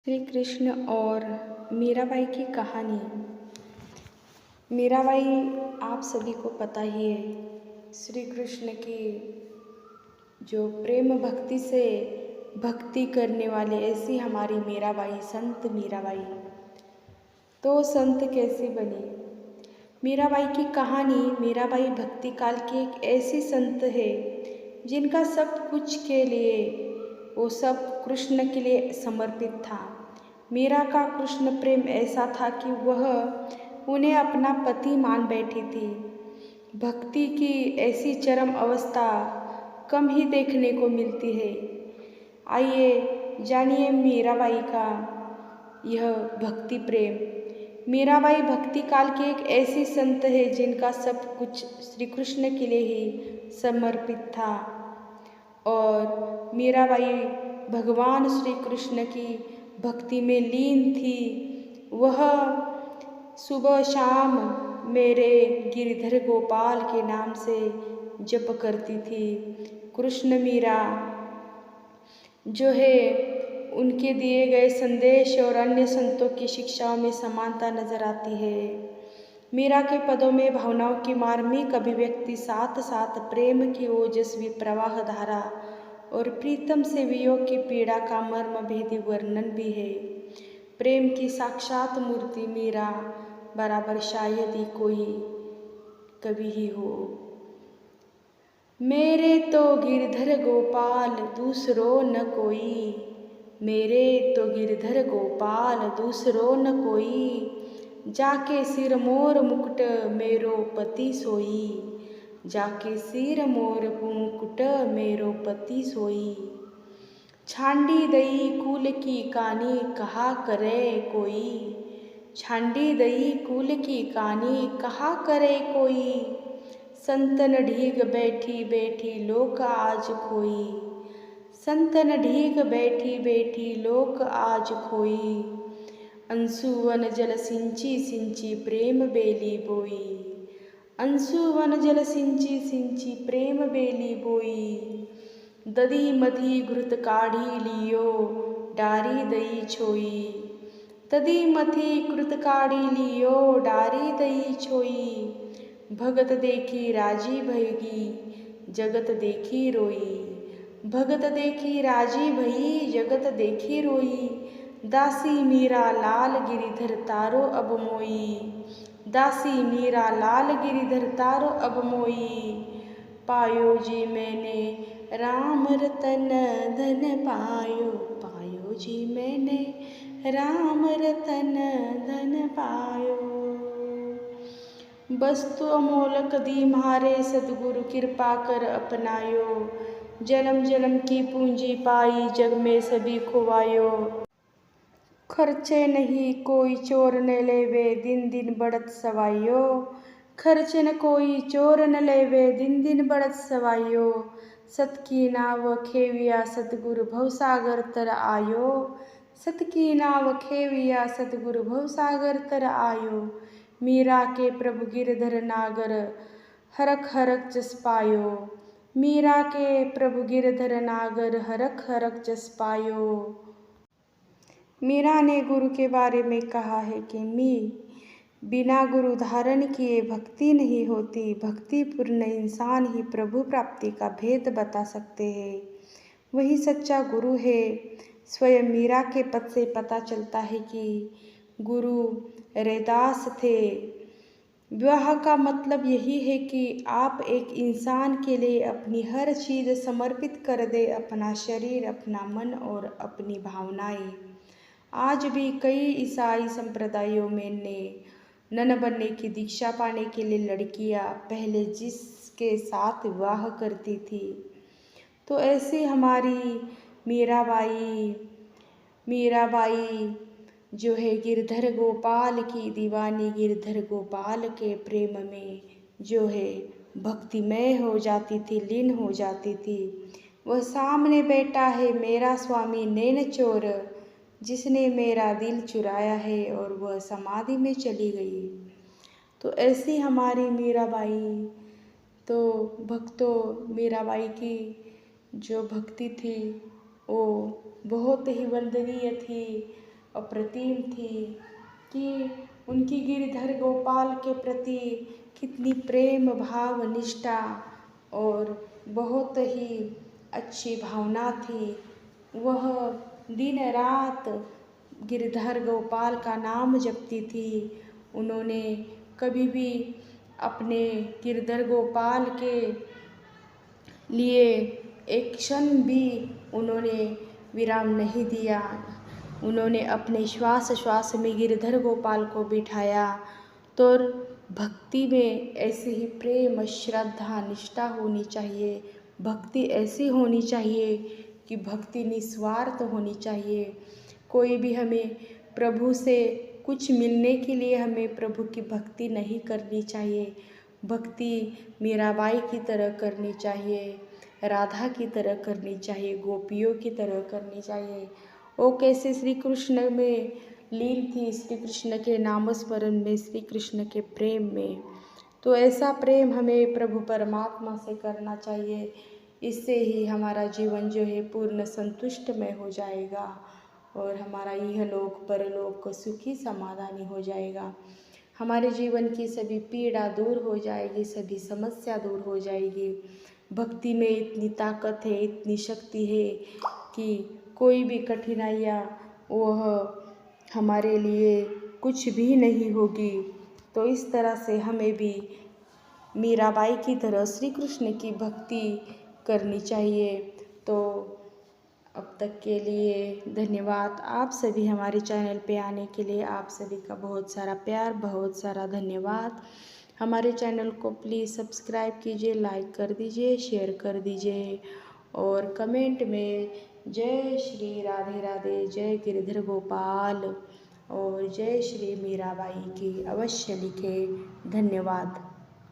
श्री कृष्ण और मीराबाई की कहानी। मीराबाई आप सभी को पता ही है, श्री कृष्ण की जो प्रेम भक्ति से भक्ति करने वाले ऐसी हमारी मीराबाई, संत मीराबाई। तो संत कैसी बनी? मीराबाई की कहानी। मीराबाई भक्ति काल की एक ऐसी संत है जिनका सब कुछ के लिए, वो सब कृष्ण के लिए समर्पित था। मीरा का कृष्ण प्रेम ऐसा था कि वह उन्हें अपना पति मान बैठी थी। भक्ति की ऐसी चरम अवस्था कम ही देखने को मिलती है। आइए जानिए मीराबाई का यह भक्ति प्रेम। मीराबाई भक्ति काल की एक ऐसी संत है जिनका सब कुछ श्री कृष्ण के लिए ही समर्पित था। और मीराबाई भगवान श्री कृष्ण की भक्ति में लीन थी। वह सुबह शाम मेरे गिरधर गोपाल के नाम से जप करती थी। कृष्ण मीरा जो है, उनके दिए गए संदेश और अन्य संतों की शिक्षाओं में समानता नजर आती है। मीरा के पदों में भावनाओं की मार्मिक अभिव्यक्ति, साथ साथ प्रेम की ओजस्वी प्रवाह धारा और प्रीतम से वियोग की पीड़ा का मर्म भेदी वर्णन भी है। प्रेम की साक्षात मूर्ति मीरा बराबर शायद ही कोई कवि ही हो। मेरे तो गिरधर गोपाल दूसरो न कोई, मेरे तो गिरधर गोपाल दूसरो न कोई, जाके सिर मोर मुकुट मेरो पति सोई, जाके सिर मोर मुकुट मेरो पति सोई। छांडी दई कुल की कानी कहा करे कोई, छांडी दई कुल की कानी कहा करे कोई, संतन ढीग बैठी बैठी लोक आज खोई, संतन ढीग बैठी बैठी लोक आज खोई। अंशुवन जल सिंची सिंची प्रेम बेली बोई, अंशुवन जल सिंची सिंची प्रेम बेली बोई। दधी मधी घृत काढ़ी लियो डारी दई छोई, दधी मथी घृत काढ़ी लियो डारी दई छोई। भगत देखी राजी भयगी जगत देखी रोई, भगत देखी राजी भई जगत देखी रोई। दासी मीरा लाल गिरिधर तारो अब मोई, दासी मीरा लाल गिरिधर तारो अब मोई। पायो जी मैंने राम रतन धन पायो, पायो जी मैंने राम रतन धन पायो। वस्तु अमोलक दी म्हारे सतगुरु कृपा कर अपनायो, जन्म जन्म की पूंजी पाई जग में सभी खुवायो। खर्चे नहीं कोई चोर न लेवे दिन दिन बढ़त सवाइयो, खर्चे न कोई चोर न लेवे दिन दिन बढ़त सवाइयो। सत की नाव खेविया सतगुरु भवसागर तर आयो, सत की नाव खेविया सतगुरु भवसागर तर आयो। मीरा के प्रभु गिरधर नागर हरख हरख जस पायो, मीरा के प्रभु गिरधर नागर हरख हरख जस पायो। मीरा ने गुरु के बारे में कहा है कि बिना गुरु धारण किए भक्ति नहीं होती। भक्तिपूर्ण इंसान ही प्रभु प्राप्ति का भेद बता सकते हैं, वही सच्चा गुरु है। स्वयं मीरा के पद से पता चलता है कि गुरु रैदास थे। विवाह का मतलब यही है कि आप एक इंसान के लिए अपनी हर चीज़ समर्पित कर दे, अपना शरीर, अपना मन और अपनी भावनाएं। आज भी कई ईसाई संप्रदायों में नन बनने की दीक्षा पाने के लिए लड़कियां पहले जिसके साथ विवाह करती थी। तो ऐसी हमारी मीराबाई जो है गिरधर गोपाल की दीवानी, गिरधर गोपाल के प्रेम में जो है भक्तिमय हो जाती थी, लीन हो जाती थी। वह सामने बैठा है मेरा स्वामी नैन चोर, जिसने मेरा दिल चुराया है, और वह समाधि में चली गई। तो ऐसी हमारी मीराबाई। तो भक्तों, मीराबाई की जो भक्ति थी वो बहुत ही वंदनीय थी। अप्रतिम थी कि उनकी गिरधर गोपाल के प्रति कितनी प्रेम भाव निष्ठा और बहुत ही अच्छी भावना थी। वह दिन रात गिरधर गोपाल का नाम जपती थी। उन्होंने कभी भी अपने गिरधर गोपाल के लिए एक क्षण भी उन्होंने विराम नहीं दिया। उन्होंने अपने श्वास श्वास में गिरधर गोपाल को बिठाया। तो भक्ति में ऐसे ही प्रेम श्रद्धा निष्ठा होनी चाहिए। भक्ति ऐसी होनी चाहिए कि भक्ति निस्वार्थ होनी चाहिए। कोई भी हमें प्रभु से कुछ मिलने के लिए हमें प्रभु की भक्ति नहीं करनी चाहिए। भक्ति मीराबाई की तरह करनी चाहिए, राधा की तरह करनी चाहिए, गोपियों की तरह करनी चाहिए। वो कैसे श्री कृष्ण में लीन थी, श्री कृष्ण के नामस्मरण में, श्री कृष्ण के प्रेम में। तो ऐसा प्रेम हमें प्रभु परमात्मा से करना चाहिए। इससे ही हमारा जीवन जो है पूर्ण संतुष्टमय हो जाएगा और हमारा यह लोक परलोक को सुखी समाधानी हो जाएगा। हमारे जीवन की सभी पीड़ा दूर हो जाएगी, सभी समस्या दूर हो जाएगी। भक्ति में इतनी ताकत है, इतनी शक्ति है कि कोई भी कठिनाइयाँ वह हमारे लिए कुछ भी नहीं होगी। तो इस तरह से हमें भी मीराबाई की तरह श्री कृष्ण की भक्ति करनी चाहिए। तो अब तक के लिए धन्यवाद। आप सभी हमारे चैनल पे आने के लिए आप सभी का बहुत सारा प्यार, बहुत सारा धन्यवाद। हमारे चैनल को प्लीज़ सब्सक्राइब कीजिए, लाइक कर दीजिए, शेयर कर दीजिए और कमेंट में जय श्री राधे राधे, जय गिरधर गोपाल और जय श्री मीराबाई की अवश्य लिखें। धन्यवाद।